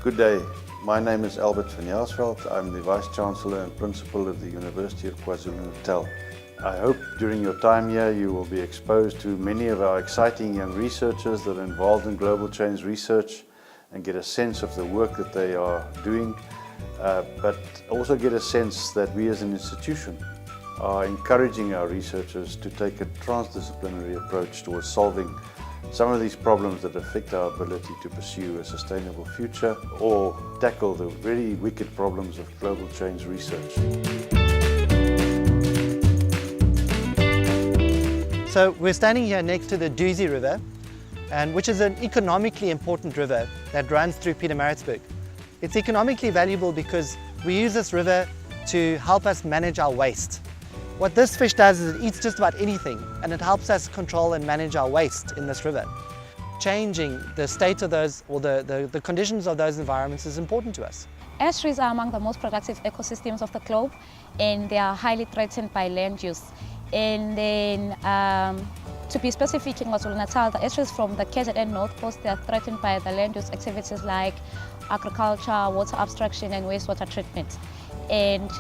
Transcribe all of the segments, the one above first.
Good day. My name is Albert van Jaarsveld. I'm the Vice Chancellor and Principal of the University of KwaZulu-Natal. I hope during your time here you will be exposed to many of our exciting young researchers that are involved in global change research and get a sense of the work that they are doing, but also get a sense that we as an institution are encouraging our researchers to take a transdisciplinary approach towards solving some of these problems that affect our ability to pursue a sustainable future or tackle the really wicked problems of global change research. So we're standing here next to the Duzi River, which is an economically important river that runs through Pietermaritzburg. It's economically valuable because we use this river to help us manage our waste. What this fish does is it eats just about anything, and it helps us control and manage our waste in this river. Changing the state of those, or the conditions of those environments is important to us. Estuaries are among the most productive ecosystems of the globe, and they are highly threatened by land use. And then, to be specific, in KwaZulu-Natal, the estuaries from the KZN North Coast, they are threatened by the land use activities like agriculture, water abstraction, and wastewater treatment. And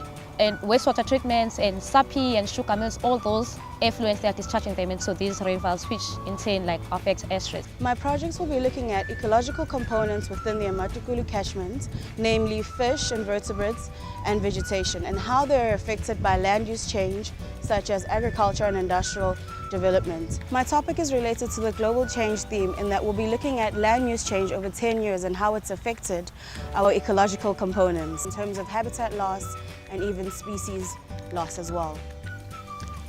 wastewater treatments and sappy and sugar mills, all those effluents, they are discharging them into these rivers, which in turn affects estuaries. My projects will be looking at ecological components within the Amatukulu catchment, namely fish, invertebrates and vegetation, and how they are affected by land use change, such as agriculture and industrial development. My topic is related to the global change theme, in that we'll be looking at land use change over 10 years and how it's affected our ecological components in terms of habitat loss and even species loss as well.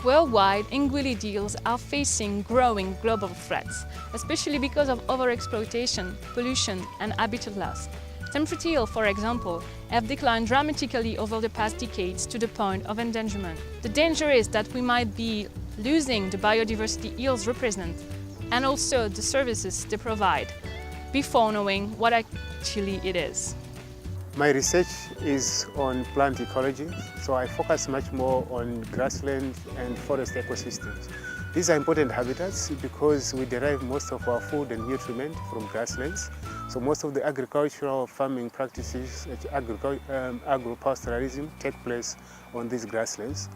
Worldwide, Ngwili deals are facing growing global threats, especially because of overexploitation, pollution and habitat loss. Temperature eel, for example, have declined dramatically over the past decades to the point of endangerment. The danger is that we might be losing the biodiversity eels represent and also the services they provide before knowing what actually it is. My research is on plant ecology, so I focus much more on grassland and forest ecosystems. These are important habitats because we derive most of our food and nutriment from grasslands. So most of the agricultural farming practices, agro-pastoralism, take place on these grasslands.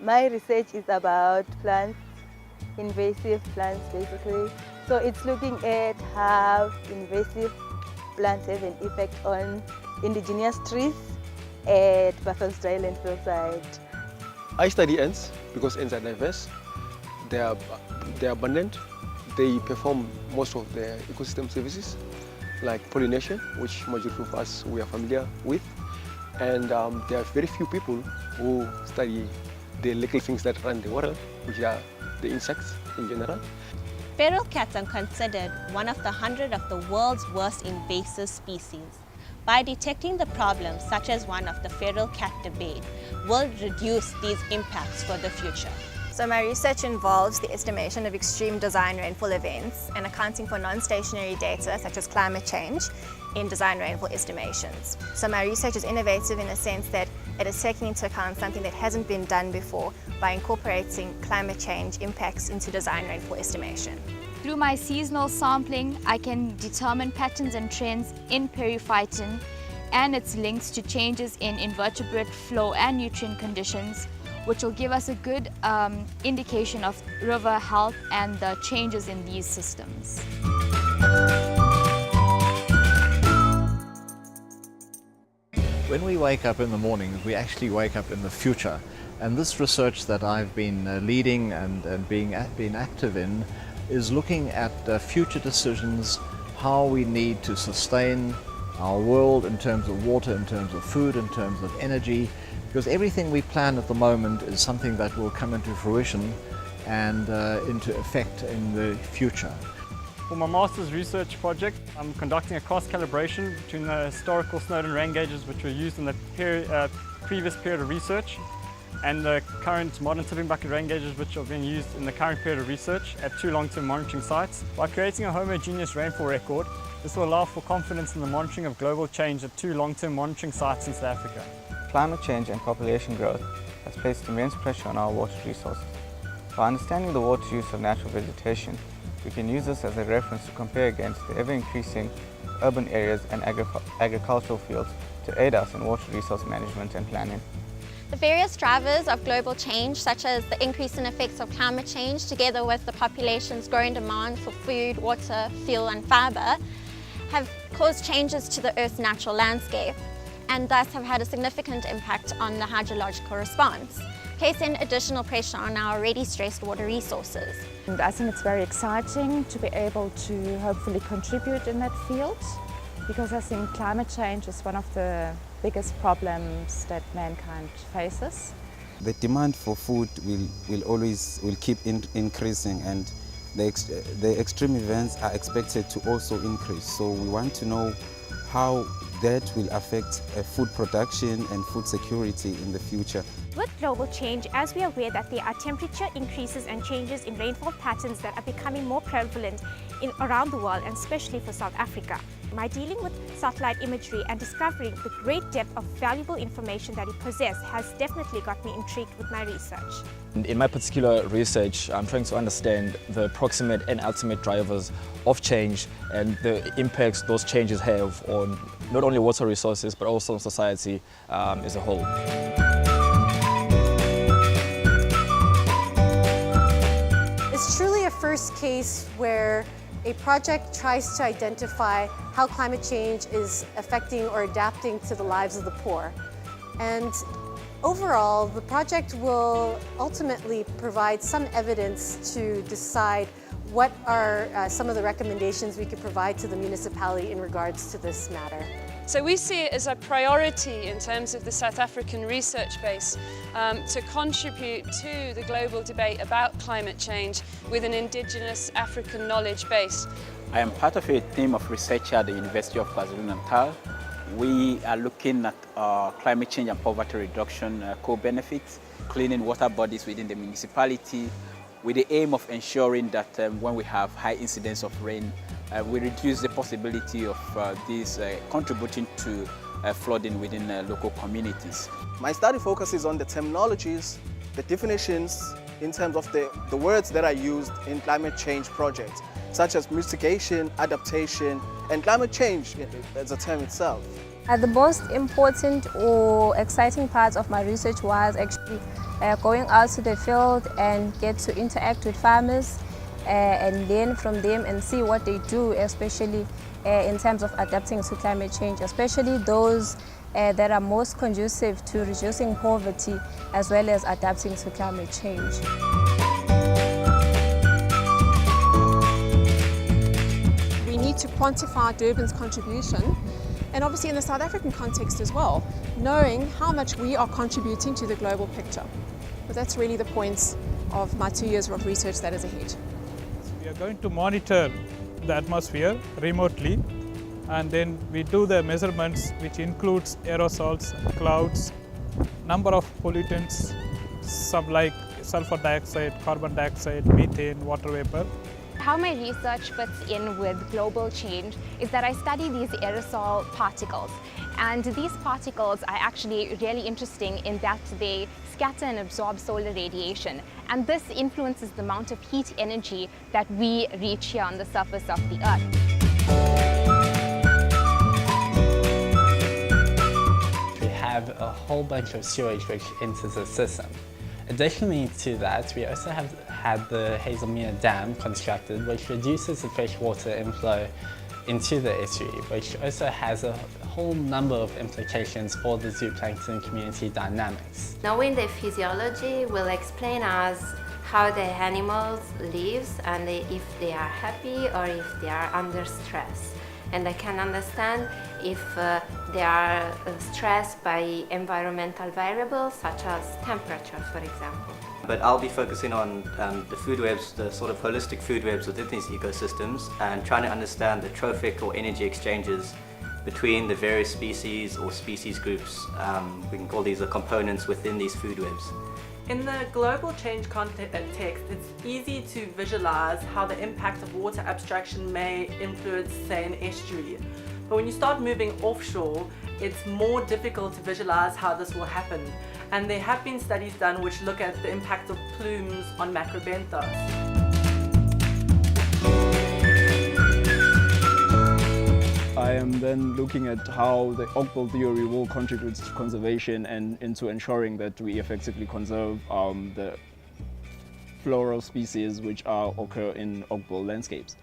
My research is about plants, invasive plants basically. So it's looking at how invasive plants have an effect on indigenous trees at Buffalo's Dry Landfill site. I study ants because ants are diverse, they are abundant, they perform most of the ecosystem services like pollination, which majority of us we are familiar with, and there are very few people who study the little things that run the world, which are the insects in general. Feral cats are considered one of the 100 of the world's worst invasive species. By detecting the problems, such as one of the feral cat debate, will reduce these impacts for the future. So my research involves the estimation of extreme design rainfall events and accounting for non-stationary data such as climate change in design rainfall estimations. So my research is innovative in the sense that it is taking into account something that hasn't been done before by incorporating climate change impacts into design rainfall estimation. Through my seasonal sampling, I can determine patterns and trends in periphyton and its links to changes in invertebrate flow and nutrient conditions, which will give us a good indication of river health and the changes in these systems. When we wake up in the morning, we actually wake up in the future. And this research that I've been leading and being active in is looking at future decisions, how we need to sustain our world in terms of water, in terms of food, in terms of energy, because everything we plan at the moment is something that will come into fruition and into effect in the future. For my master's research project, I'm conducting a cross-calibration between the historical Snowdon rain gauges which were used in the previous period of research and the current modern tipping bucket rain gauges which are being used in the current period of research at 2 long-term monitoring sites. By creating a homogeneous rainfall record, this will allow for confidence in the monitoring of global change at 2 long-term monitoring sites in South Africa. Climate change and population growth has placed immense pressure on our water resources. By understanding the water use of natural vegetation, We can use this as a reference to compare against the ever-increasing urban areas and agricultural fields to aid us in water resource management and planning. The various drivers of global change, such as the increase in effects of climate change, together with the population's growing demand for food, water, fuel and fibre, have caused changes to the Earth's natural landscape and thus have had a significant impact on the hydrological response, placing additional pressure on our already stressed water resources. And I think it's very exciting to be able to hopefully contribute in that field, because I think climate change is one of the biggest problems that mankind faces. The demand for food will keep increasing, and the extreme events are expected to also increase. So we want to know how that will affect food production and food security in the future. With global change, as we are aware that there are temperature increases and changes in rainfall patterns that are becoming more prevalent around the world, and especially for South Africa. My dealing with satellite imagery and discovering the great depth of valuable information that it possesses has definitely got me intrigued with my research. In my particular research, I'm trying to understand the proximate and ultimate drivers of change and the impacts those changes have on not only water resources but also on society as a whole. It's truly a first case where a project tries to identify how climate change is affecting or adapting to the lives of the poor. And overall, the project will ultimately provide some evidence to decide what are some of the recommendations we could provide to the municipality in regards to this matter. So we see it as a priority in terms of the South African research base to contribute to the global debate about climate change with an indigenous African knowledge base. I am part of a team of research at the University of KwaZulu-Natal. We are looking at climate change and poverty reduction co-benefits, cleaning water bodies within the municipality, with the aim of ensuring that when we have high incidence of rain, we reduce the possibility of these contributing to flooding within local communities. My study focuses on the terminologies, the definitions in terms of the words that are used in climate change projects, such as mitigation, adaptation, and climate change as a term itself. The most important or exciting part of my research was actually going out to the field and get to interact with farmers and learn from them and see what they do, especially in terms of adapting to climate change, especially those that are most conducive to reducing poverty as well as adapting to climate change. We need to quantify Durban's contribution, and obviously in the South African context as well, knowing how much we are contributing to the global picture. But that's really the point of my 2 years of research that is ahead. We are going to monitor the atmosphere remotely, and then we do the measurements, which includes aerosols, clouds, number of pollutants, some like sulfur dioxide, carbon dioxide, methane, water vapor. How my research fits in with global change is that I study these aerosol particles, and these particles are actually really interesting in that they scatter and absorb solar radiation, and this influences the amount of heat energy that we reach here on the surface of the Earth. We have a whole bunch of sewage which enters the system. Additionally to that, we also have had the Hazelmere Dam constructed, which reduces the freshwater inflow into the estuary, which also has a whole number of implications for the zooplankton community dynamics. Knowing the physiology will explain us how the animals live and if they are happy or if they are under stress. And I can understand if they are stressed by environmental variables such as temperature, for example. But I'll be focusing on the food webs, the sort of holistic food webs within these ecosystems, and trying to understand the trophic or energy exchanges between the various species or species groups. We can call these the components within these food webs. In the global change context, it's easy to visualize how the impact of water abstraction may influence, say, an estuary. But when you start moving offshore, it's more difficult to visualize how this will happen. And there have been studies done which look at the impact of plumes on macrobenthos. then looking at how the Oakville theory will contribute to conservation and into ensuring that we effectively conserve the floral species which occur in Oakville landscapes.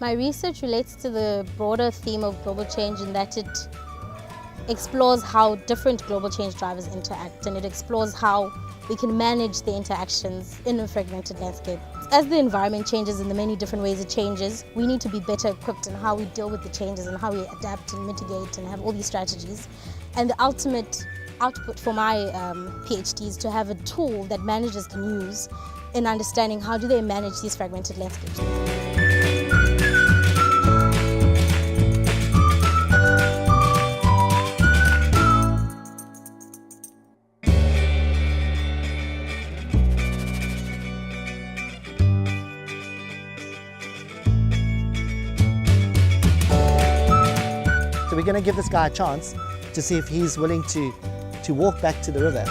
My research relates to the broader theme of global change in that it explores how different global change drivers interact, and it explores how we can manage the interactions in a fragmented landscape. As the environment changes in the many different ways it changes, we need to be better equipped in how we deal with the changes and how we adapt and mitigate and have all these strategies. And the ultimate output for my PhD is to have a tool that managers can use in understanding how do they manage these fragmented landscapes. So we're going to give this guy a chance to see if he's willing to walk back to the river.